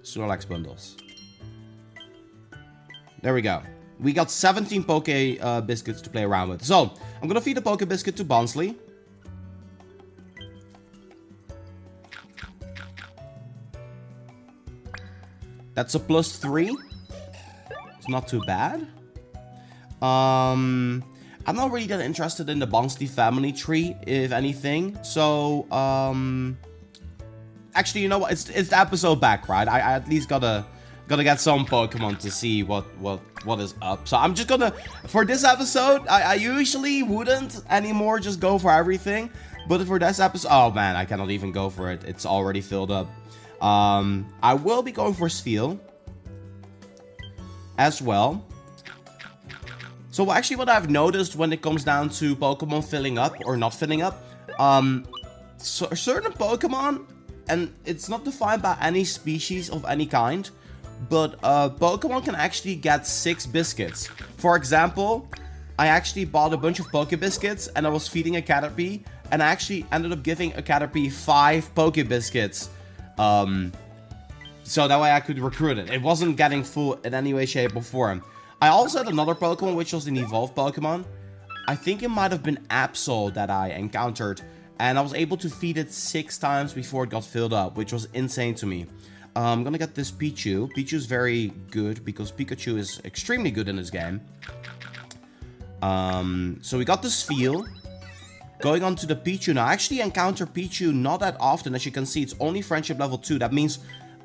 Snorlax bundles. There we go. We got 17 Poke Biscuits to play around with. So, I'm gonna feed the Poke Biscuit to Bonsley. That's a +3. It's not too bad. I'm not really that interested in the Bonsley family tree, if anything. So, actually, you know what? It's the episode back, right? I at least gotta get some Pokemon to see what is up. So I'm just gonna, for this episode, I usually wouldn't anymore just go for everything. But for this episode, oh man, I cannot even go for it. It's already filled up. I will be going for Steel as well. So actually what I've noticed when it comes down to Pokemon filling up or not filling up, so certain Pokemon, and it's not defined by any species of any kind, but Pokemon can actually get 6 biscuits. For example, I actually bought a bunch of Poke Biscuits and I was feeding a Caterpie, and I actually ended up giving a Caterpie 5 Poke Biscuits. So that way I could recruit it. It wasn't getting full in any way, shape, or form. I also had another Pokemon, which was an evolved Pokemon. I think it might have been Absol that I encountered. And I was able to feed it 6 times before it got filled up, which was insane to me. I'm gonna get this Pichu. Pichu is very good because Pikachu is extremely good in this game. So we got the Spheal. Going on to the Pichu. Now, I actually encounter Pichu not that often. As you can see, it's only friendship level 2. That means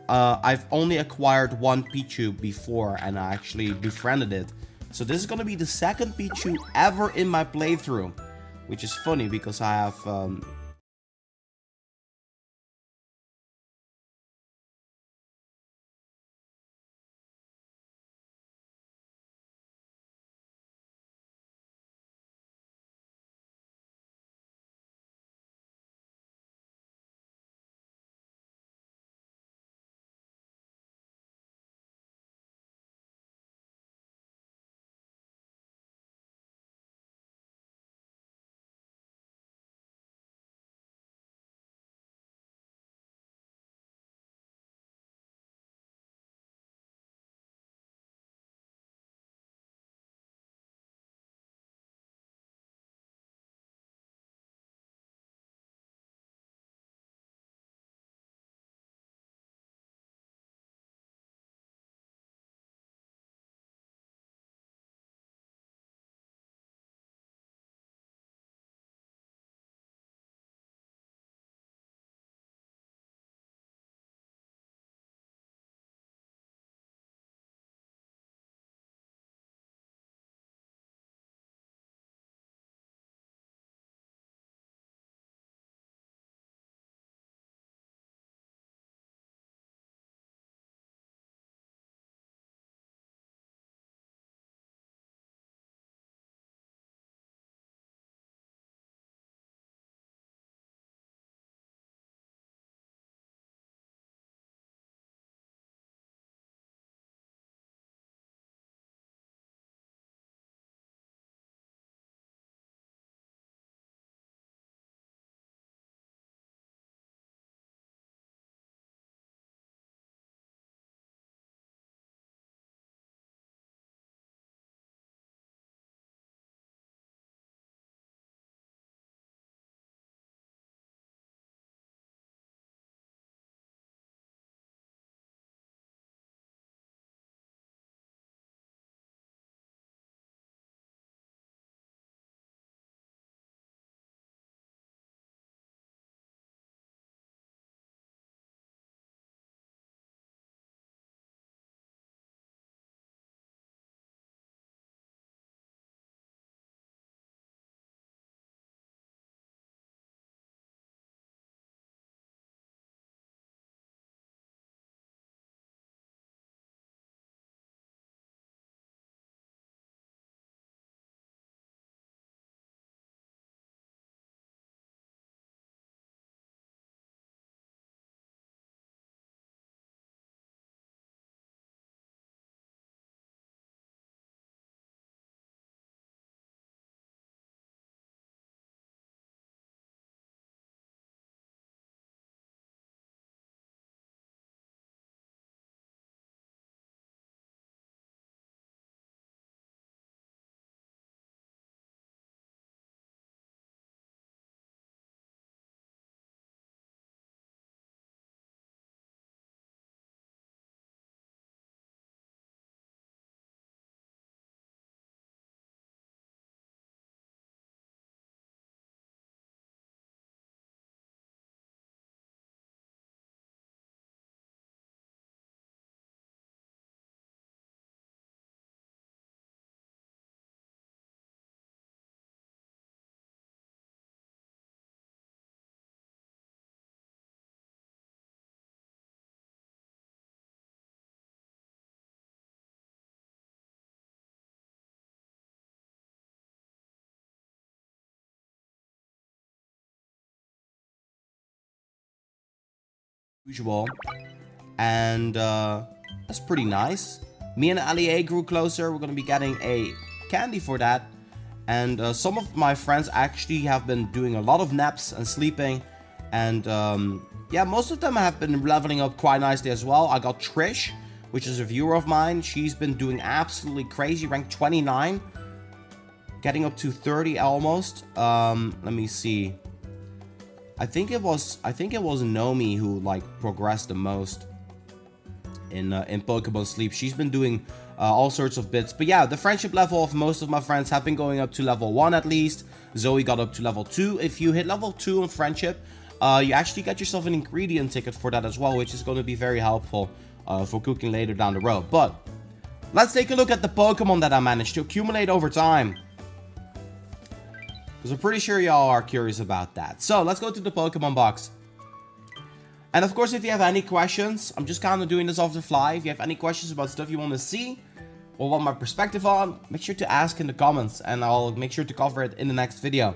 I've only acquired 1 Pichu before, and I actually befriended it. So this is going to be the 2nd Pichu ever in my playthrough, which is funny because I have usual. And that's pretty nice. Me and Allie grew closer. We're going to be getting a candy for that. And some of my friends actually have been doing a lot of naps and sleeping. And yeah, most of them have been leveling up quite nicely as well. I got Trish, which is a viewer of mine. She's been doing absolutely crazy. Ranked 29. Getting up to 30 almost. Let me see. I think it was Nomi who like progressed the most in Pokemon Sleep. She's been doing all sorts of bits. But yeah, the friendship level of most of my friends have been going up to level 1 at least. Zoe got up to level 2. If you hit level 2 on friendship, you actually get yourself an ingredient ticket for that as well, which is going to be very helpful for cooking later down the road. But let's take a look at the Pokemon that I managed to accumulate over time, because I'm pretty sure y'all are curious about that. So let's go to the Pokemon box. And of course, if you have any questions, I'm just kind of doing this off the fly. If you have any questions about stuff you want to see or want my perspective on, make sure to ask in the comments and I'll make sure to cover it in the next video.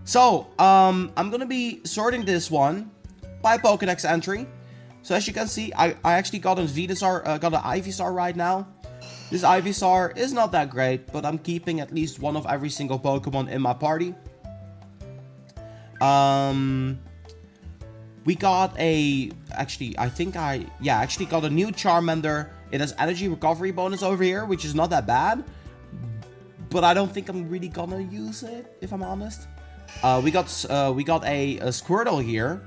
So, I'm going to be sorting this one by Pokédex entry. So as you can see, I actually got a Venusaur, got an Ivysaur right now. This Ivysaur is not that great, but I'm keeping at least one of every single Pokemon in my party. We got a, actually got a new Charmander. It has energy recovery bonus over here, which is not that bad. But I don't think I'm really gonna use it, if I'm honest. We got a Squirtle here.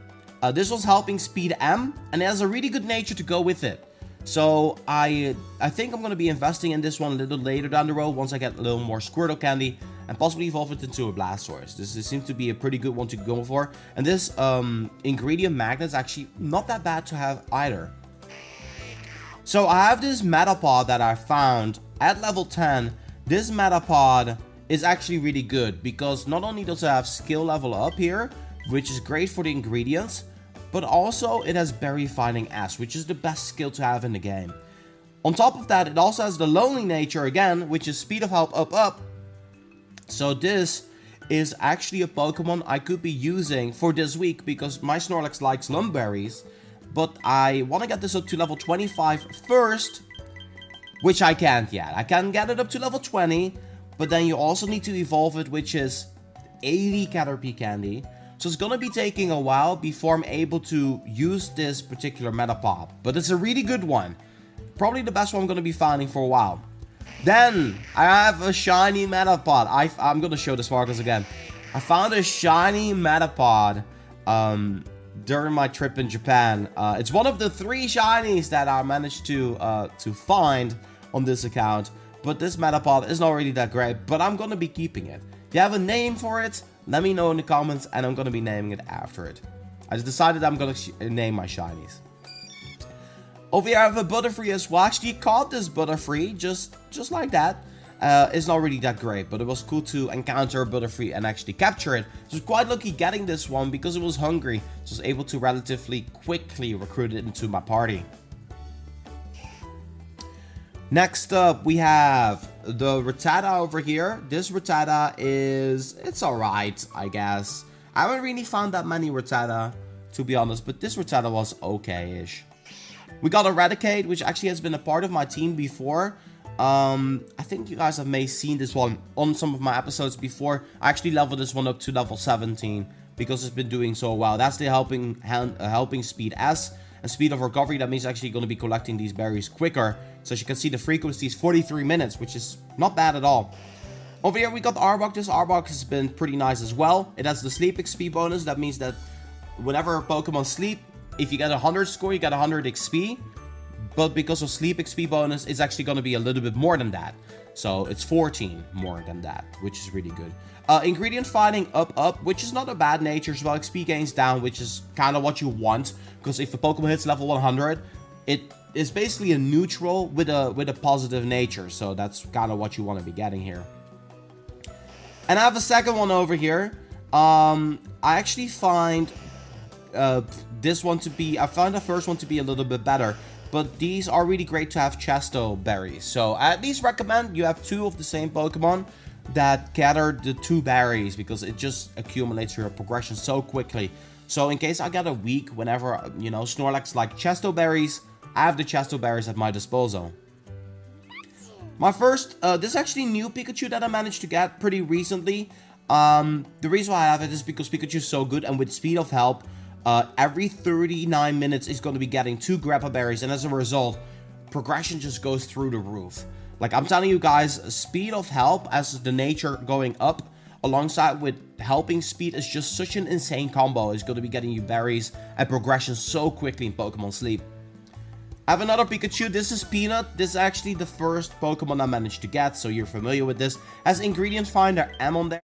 This was helping Speed M, and it has a really good nature to go with it. So I think I'm gonna be investing in this one a little later down the road once I get a little more Squirtle candy and possibly evolve it into a Blastoise. This seems to be a pretty good one to go for. And this ingredient magnet is actually not that bad to have either. So I have this Metapod that I found at level 10. This Metapod is actually really good because not only does it have skill level up here, which is great for the ingredients, but also it has Berry Finding S, which is the best skill to have in the game. On top of that, it also has the Lonely Nature again, which is Speed of Help up. So this is actually a Pokemon I could be using for this week because my Snorlax likes Lumberries. But I want to get this up to level 25 first, which I can't yet. I can get it up to level 20, but then you also need to evolve it, which is 80 Caterpie candy. So it's going to be taking a while before I'm able to use this particular Metapod. But it's a really good one. Probably the best one I'm going to be finding for a while. Then, I have a shiny Metapod. I'm going to show the sparkles again. I found a shiny Metapod during my trip in Japan. It's one of the 3 shinies that I managed to find on this account. But this Metapod is not really that great, but I'm going to be keeping it. If you have a name for it, let me know in the comments, and I'm going to be naming it after it. I just decided I'm going to name my shinies. Over here I have a Butterfree as well. Actually caught this Butterfree just like that. It's not really that great, but it was cool to encounter a Butterfree and actually capture it. I was quite lucky getting this one because it was hungry. So I was able to relatively quickly recruit it into my party. Next up, we have the Rattata over here. This Rattata it's alright, I guess. I haven't really found that many Rattata, to be honest, but this Rattata was okay-ish. We got Eradicate, which actually has been a part of my team before. I think you guys have may seen this one on some of my episodes before. I actually leveled this one up to level 17 because it's been doing so well. That's the helping Speed S. And Speed of Recovery, that means actually going to be collecting these berries quicker. So as you can see, the frequency is 43 minutes, which is not bad at all. Over here, we got the Arbok. This Arbok has been pretty nice as well. It has the Sleep XP bonus. That means that whenever Pokemon sleep, if you get a 100 score, you get 100 XP. But because of Sleep XP bonus, it's actually going to be a little bit more than that. So it's 14 more than that, which is really good. Ingredient Finding up, which is not a bad nature as well. XP gains down, which is kind of what you want. Because if a Pokemon hits level 100, it is basically a neutral with a positive nature. So that's kind of what you want to be getting here. And I have a second one over here. I actually find this one to be... I found the first one to be a little bit better. But these are really great to have Chesto berries. So I at least recommend you have 2 of the same Pokemon that gather the 2 berries, because it just accumulates your progression so quickly. So in case I get a weak whenever, you know, Snorlax like Chesto Berries, I have the Chesto Berries at my disposal. My first, this is actually new Pikachu that I managed to get pretty recently. The reason why I have it is because Pikachu is so good, and with Speed of Help, every 39 minutes is going to be getting 2 Grappa Berries, and as a result, progression just goes through the roof. Like, I'm telling you guys, Speed of Help as the nature going up, alongside with helping speed, is just such an insane combo. It's going to be getting you berries and progression so quickly in Pokemon Sleep. I have another Pikachu. This is Peanut. This is actually the first Pokemon I managed to get, so you're familiar with this. Has Ingredient Finder M on there.